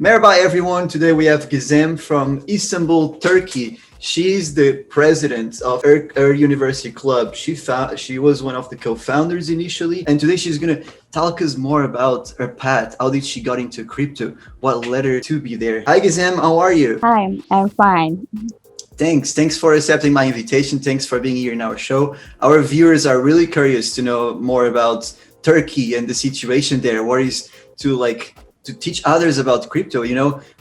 Merhaba everyone. Today we have Gizem from Istanbul, Turkey. She's the president of her university club. She was one of the co-founders initially, and today she's gonna talk us more about her path. How did she got into crypto? What led her to be there? Hi Gizem, how are you? Hi, I'm fine. Thanks for accepting my invitation. Thanks for being here in our show. Our viewers are really curious to know more about Turkey and the situation there. What is to teach others about crypto?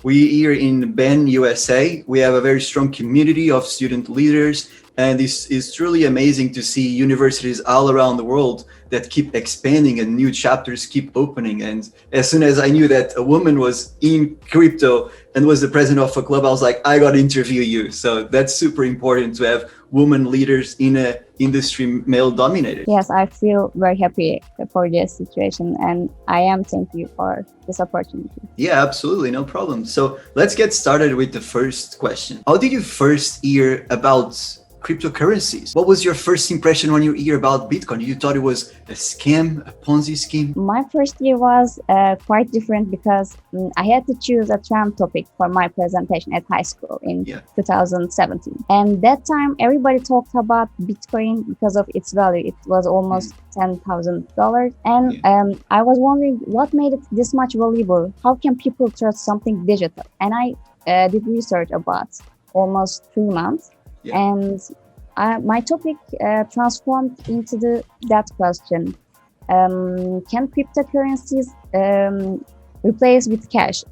We here in Ben, USA, we have a very strong community of student leaders, and this is truly amazing to see universities all around the world that keep expanding and new chapters keep opening. And as soon as I knew that a woman was in crypto and was the president of a club, I was like, I got to interview you. So that's super important to have women leaders in a industry male dominated. Yes, I feel very happy for this situation, and I am thank you for this opportunity. Yeah, absolutely, no problem. So let's get started with the first question. How did you first hear about cryptocurrencies? What was your first impression when you hear about Bitcoin? You thought it was a scam, a Ponzi scheme? My first year was quite different because I had to choose a trend topic for my presentation at high school in 2017. And that time, everybody talked about Bitcoin because of its value. It was almost $10,000. And I was wondering what made it this much valuable? How can people trust something digital? And I did research about almost 3 months. And my topic transformed into that question. Can cryptocurrencies replace with cash?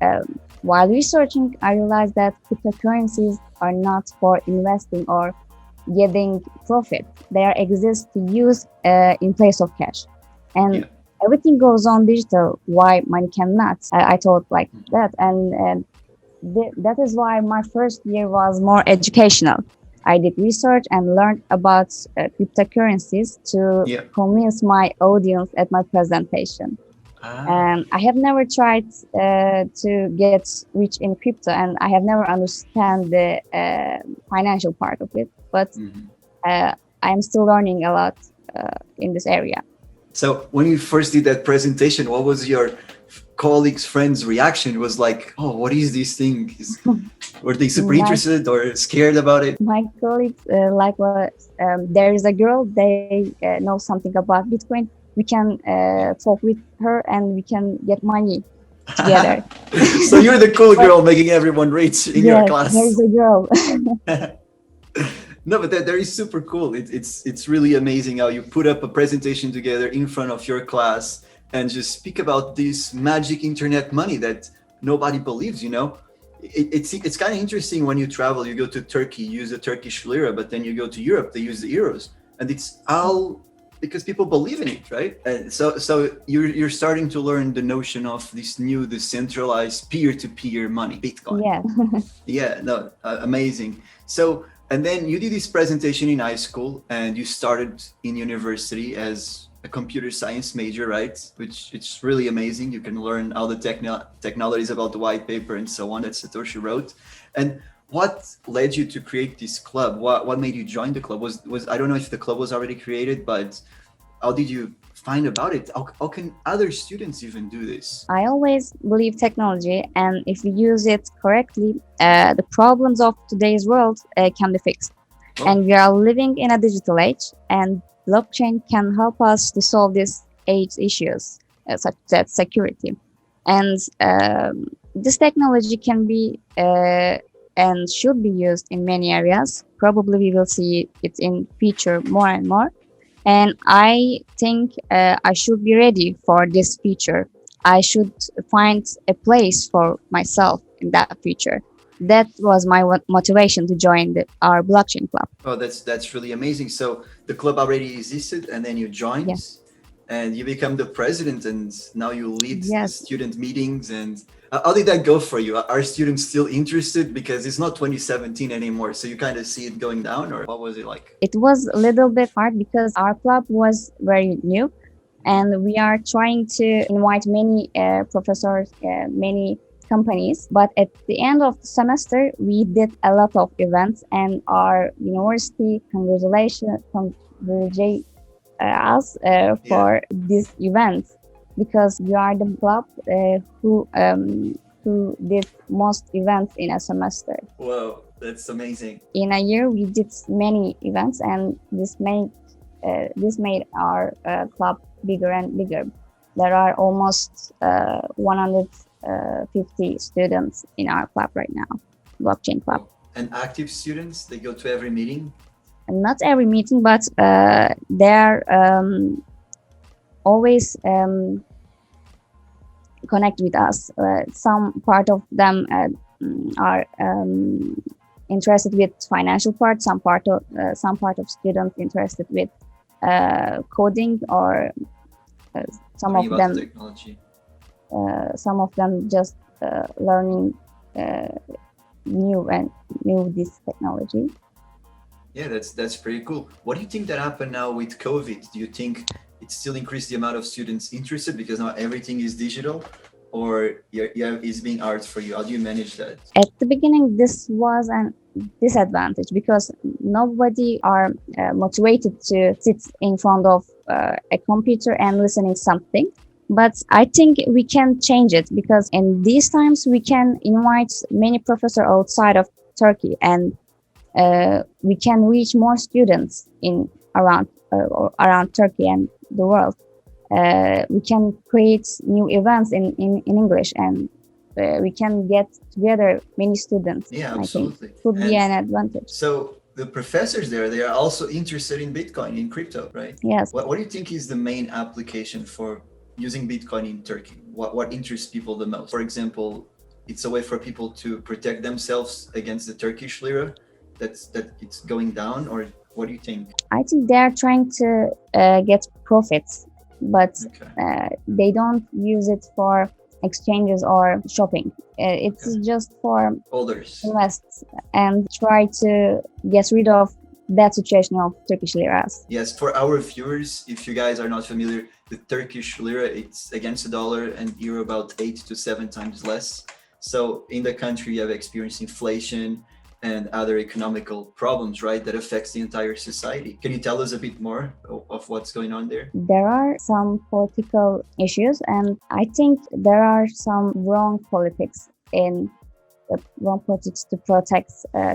While researching, I realized that cryptocurrencies are not for investing or getting profit. They exist to use in place of cash. And everything goes on digital. Why money cannot? I thought like that. And that is why my first year was more educational. I did research and learned about cryptocurrencies to convince my audience at my presentation. And I have never tried to get rich in crypto, and I have never understand the financial part of it. But I'm still learning a lot in this area. So when you first did that presentation, what was your colleagues, friends' reaction? It was like, oh, what is this thing? Were they super interested or scared about it? My colleagues there is a girl, they know something about Bitcoin. We can talk with her and we can get money together. So you're the cool girl making everyone rich in your class. There is a girl. No, but that is super cool. It's really amazing how you put up a presentation together in front of your class and just speak about this magic internet money that nobody believes. It's kind of interesting when you travel. You go to Turkey, use the Turkish Lira, but then you go to Europe, they use the euros, and it's all because people believe in it, right? And so you're starting to learn the notion of this new decentralized peer-to-peer money, Bitcoin. Amazing. So. And then you did this presentation in high school and you started in university as a computer science major, right? Which it's really amazing. You can learn all the technologies about the white paper and so on that Satoshi wrote. And what led you to create this club? What made you join the club? Was I don't know if the club was already created, but how did you find about it? How can other students even do this? I always believe technology, and if we use it correctly, the problems of today's world can be fixed. And we are living in a digital age, and blockchain can help us to solve these age issues, such as security. And this technology can be and should be used in many areas. Probably we will see it in future more and more. And I think I should be ready for this future. I should find a place for myself in that future. That was my motivation to join our blockchain club. Oh, that's really amazing. So the club already existed, and then you joined, and you become the president, and now you lead the student meetings. And how did that go for you? Are students still interested? Because it's not 2017 anymore, so you kind of see it going down, or what was it like? It was a little bit hard because our club was very new, and we are trying to invite many professors, many companies. But at the end of the semester, we did a lot of events, and our university congratulated us for this event. because we are the club who who did most events in a semester. Whoa, that's amazing. In a year, we did many events, and this made our club bigger and bigger. There are almost 150 students in our club right now, blockchain club. And active students, they go to every meeting? And not every meeting, but they're always connect with us. Some part of them are interested with financial part. Some part of students interested with coding, or some of them technology. Some of them just learning new this technology. Yeah, that's pretty cool. What do you think that happened now with COVID? Do you think it still increased the amount of students interested because now everything is digital, or it's being hard for you? How do you manage that? At the beginning, this was a disadvantage because nobody are motivated to sit in front of a computer and listening something. But I think we can change it, because in these times we can invite many professors outside of Turkey, and we can reach more students in around Turkey and the world. We can create new events in English, and we can get together many students. Yeah, absolutely. I think could be an advantage. So the professors there, they are also interested in Bitcoin, in crypto, right? Yes. What do you think is the main application for using Bitcoin in Turkey? What interests people the most? For example, it's a way for people to protect themselves against the Turkish Lira that it's going down, or what do you think? I think they are trying to get profits, but they don't use it for exchanges or shopping. It's just for holders, invest, and try to get rid of that situation of Turkish liras. Yes, for our viewers, if you guys are not familiar, the Turkish lira, it's against the dollar and euro about 8 to 7 times less. So in the country, you have experienced inflation and other economical problems, right, that affects the entire society. Can you tell us a bit more of what's going on there? There are some political issues, and I think there are some wrong politics to protect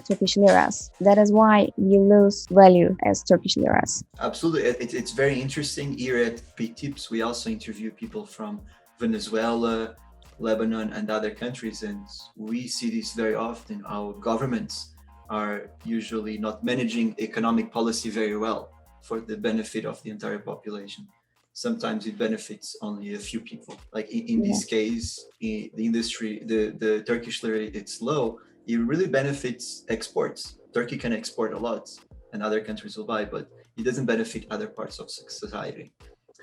Turkish liras. That is why we lose value as Turkish liras. Absolutely. It's very interesting. Here at P-Tips, we also interview people from Venezuela, Lebanon, and other countries, and we see this very often. Our governments are usually not managing economic policy very well for the benefit of the entire population. Sometimes it benefits only a few people. Like in this case, in the industry, the Turkish lira, it's low. It really benefits exports. Turkey can export a lot and other countries will buy, but it doesn't benefit other parts of society.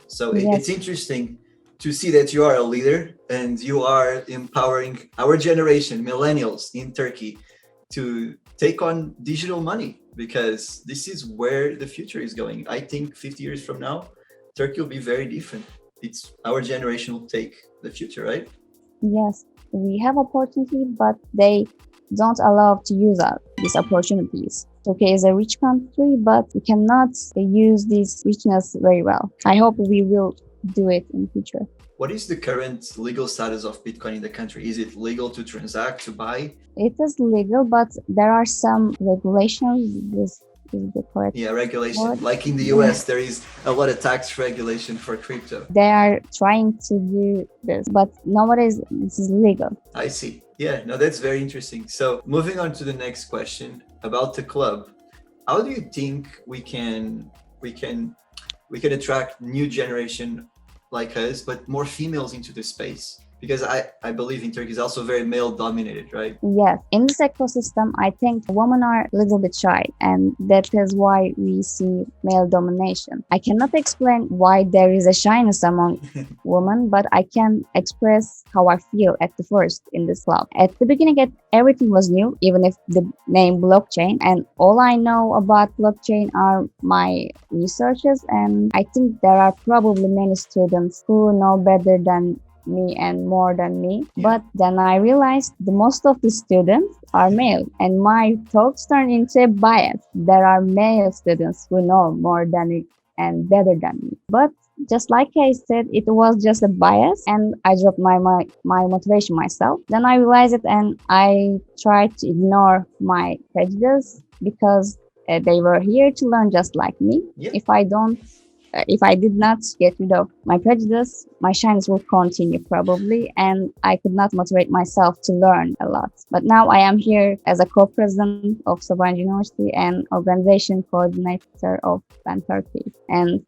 So it's interesting to see that you are a leader and you are empowering our generation, millennials in Turkey, to take on digital money, because this is where the future is going. I think 50 years from now, Turkey will be very different. It's our generation will take the future, right? Yes, we have opportunity, but they don't allow to use these opportunities. Turkey is a rich country, but we cannot use this richness very well. I hope we will do it in the future. What is the current legal status of Bitcoin in the country? Is it legal to transact, to buy? It is legal, but there are some regulations. This is the correct regulation. word. Like in the US, there is a lot of tax regulation for crypto. They are trying to do this, but nowadays this is legal. I see. Yeah, no, that's very interesting. So moving on to the next question about the club. How do you think we can attract new generation like us, but more females into the space? Because I believe in Turkey is also very male dominated, right? Yes. In this ecosystem, I think women are a little bit shy, and that is why we see male domination. I cannot explain why there is a shyness among women, but I can express how I feel at the first in this club. At the beginning, everything was new, even if the name blockchain, and all I know about blockchain are my researches, and I think there are probably many students who know better than me and more than me. But then I realized the most of the students are male, and my talks turned into a bias. There are male students who know more than me and better than me. But just like I said, it was just a bias, and I dropped my motivation myself. Then I realized it, and I tried to ignore my prejudice because they were here to learn just like me. Yeah. If I did not get rid of my prejudice, my shyness would continue probably, and I could not motivate myself to learn a lot. But now I am here as a co-president of Sabancı University and organization coordinator of Ben Turkey. And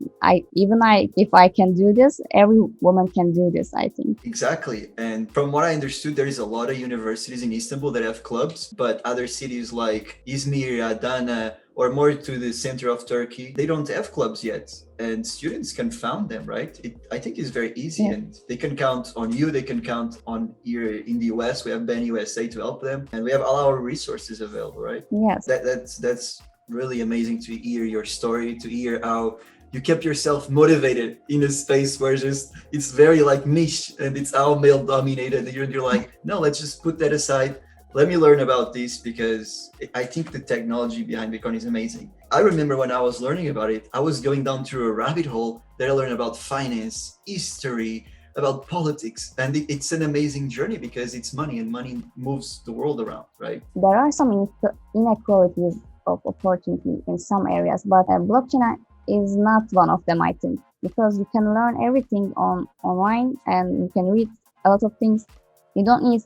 if I can do this, every woman can do this, I think. Exactly. And from what I understood, there is a lot of universities in Istanbul that have clubs, but other cities like Izmir, Adana, or more to the center of Turkey, they don't have clubs yet. And students can found them, right? I think it's very easy, Yeah. and they can count on you. They can count on here in the US. We have Ben USA to help them, and we have all our resources available, right? Yes. That's really amazing to hear your story, to hear how you kept yourself motivated in a space where just it's very like niche and it's all male dominated. And you're like, no, let's just put that aside. Let me learn about this, because I think the technology behind Bitcoin is amazing. I remember when I was learning about it, I was going down through a rabbit hole that I learned about finance, history, about politics. And it's an amazing journey because it's money, and money moves the world around, right? There are some inequalities of opportunity in some areas, but blockchain is not one of them, I think, because you can learn everything online, and you can read a lot of things. You don't need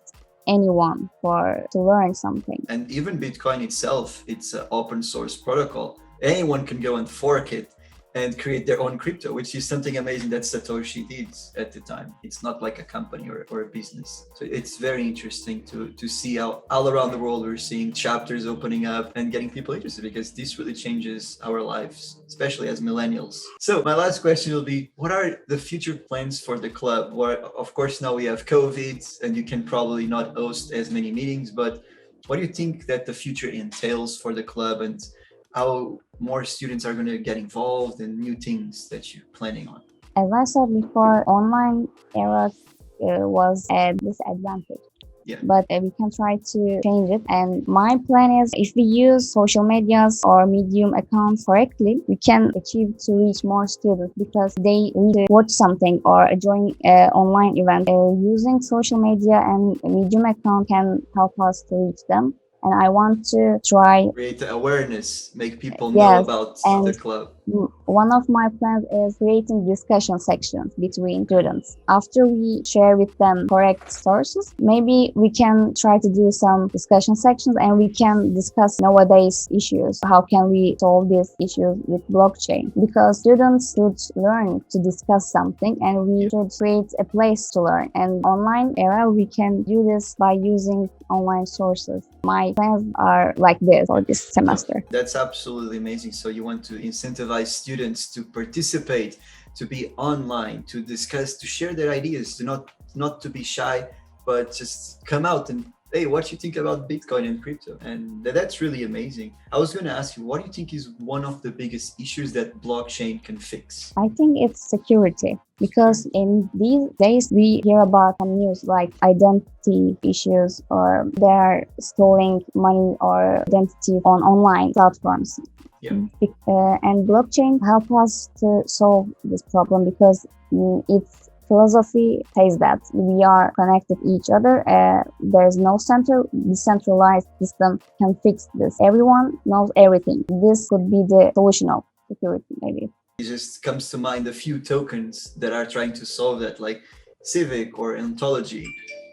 anyone to learn something. And even Bitcoin itself, it's an open source protocol. Anyone can go and fork it and create their own crypto, which is something amazing that Satoshi did at the time. It's not like a company or a business. So it's very interesting to see how all around the world we're seeing chapters opening up and getting people interested, because this really changes our lives, especially as millennials. So my last question will be, what are the future plans for the club? Well, of course, now we have COVID and you can probably not host as many meetings, but what do you think that the future entails for the club, and how more students are going to get involved, and new things that you're planning on? As I said before, online era was a disadvantage. Yeah. But we can try to change it. And my plan is, if we use social medias or Medium accounts correctly, we can achieve to reach more students, because they need to watch something or join an online event. Using social media and Medium account can help us to reach them. And I want to try create awareness, make people know about the club. One of my plans is creating discussion sections between students. After we share with them correct sources, maybe we can try to do some discussion sections, and we can discuss nowadays issues. How can we solve these issues with blockchain? Because students should learn to discuss something, and we should create a place to learn. And online era, we can do this by using online sources. My plans are like this for this semester. That's absolutely amazing. So you want to incentivize students to participate, to be online, to discuss, to share their ideas, to not to be shy, but just come out and, hey, what you think about Bitcoin and crypto? And that's really amazing. I was going to ask you, what do you think is one of the biggest issues that blockchain can fix? I think it's security, because in these days we hear about some news like identity issues, or they are stealing money or identity on online platforms. Yeah. And blockchain help us to solve this problem, because its philosophy says that we are connected each other. There's no decentralized system can fix this. Everyone knows everything. This could be the solution of security, maybe. It just comes to mind a few tokens that are trying to solve that, like Civic or Ontology.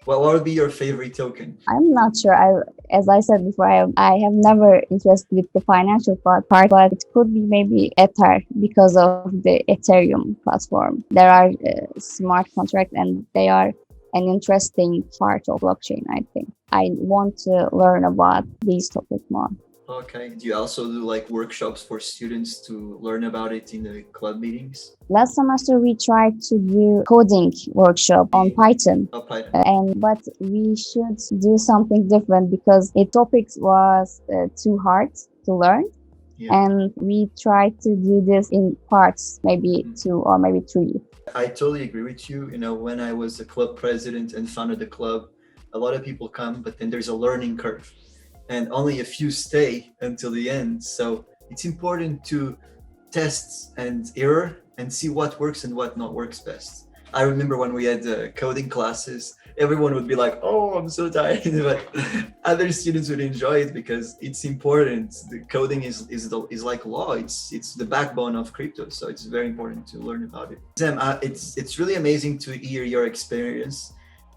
What would be your favorite token? I'm not sure. As I said before, I have never interested with the financial part, but it could be maybe Ether, because of the Ethereum platform. There are smart contracts, and they are an interesting part of blockchain, I think. I want to learn about these topics more. Okay. Do you also do like workshops for students to learn about it in the club meetings? Last semester we tried to do coding workshop on Python. Oh, Python. But we should do something different, because the topics was too hard to learn. Yeah. And we tried to do this in parts, maybe 2 or maybe 3. I totally agree with you. You know, when I was the club president and founded the club, a lot of people come, but then there's a learning curve, and only a few stay until the end. So it's important to test and error and see what works and what not works best. I remember when we had coding classes, everyone would be like, "Oh, I'm so tired," but other students would enjoy it because it's important. The coding is like law. It's the backbone of crypto, so it's very important to learn about it. Sam, it's really amazing to hear your experience,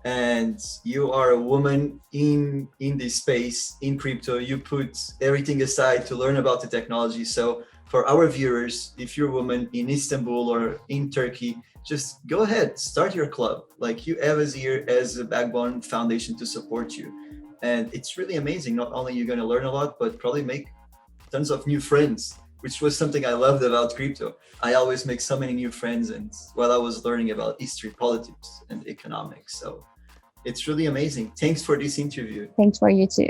and you are a woman in this space in crypto. You put everything aside to learn about the technology. So for our viewers, if you're a woman in Istanbul or in Turkey, just go ahead, start your club. Like, you have us here as a backbone foundation to support you. And it's really amazing. Not only you're going to learn a lot, but probably make tons of new friends, which was something I loved about crypto. I always make so many new friends, and while I was learning about history, politics, and economics. So it's really amazing. Thanks for this interview. Thanks for you too.